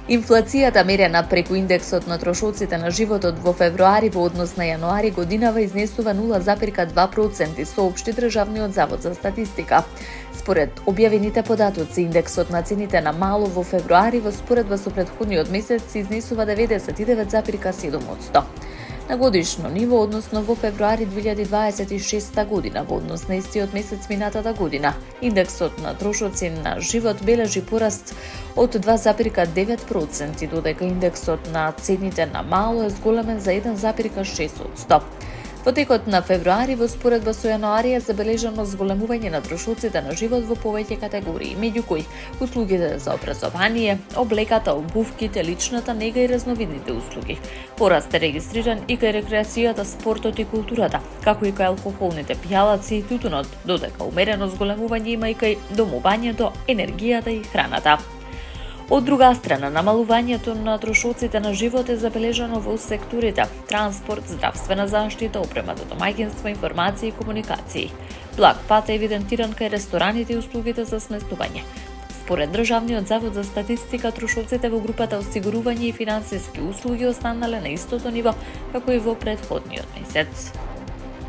Инфлацијата мерена преку индексот на трошоците на животот во февруари во однос на јануари годинава изнесува 0,2%, соопшти Државниот завод за статистика. Според објавените податоци, индексот на цените на мало во февруари во споредба со претходниот месец изнесува 99,7%. На годишно ниво, односно во февруари 2026 година, во однос на истиот месец минатата година, индексот на трошоци на живот бележи пораст од 2,9%, додека индексот на цените на мало е зголемен за 1,6%. Во текот на февруари, во споредба со јануари, е забележано зголемување на трошоците на живот во повеќе категории, меѓу кои услугите за образование, облеката, обувките, личната нега и разновидните услуги. Пораст е регистриран и кај рекреацијата, спортот и културата, како и кај алкохолните пијалаци и тутунот, додека умерено зголемување има и кај домувањето, енергијата и храната. Од друга страна, намалувањето на трошоците на живот е забележано во секторите транспорт, здравствена заштита, опрема за домаќинство, информации и комуникации. Благ пат е евидентиран кај рестораните и услугите за сместување. Според Државниот завод за статистика, трошоците во групата осигурување и финансиски услуги останале на истото ниво како и во претходниот месец.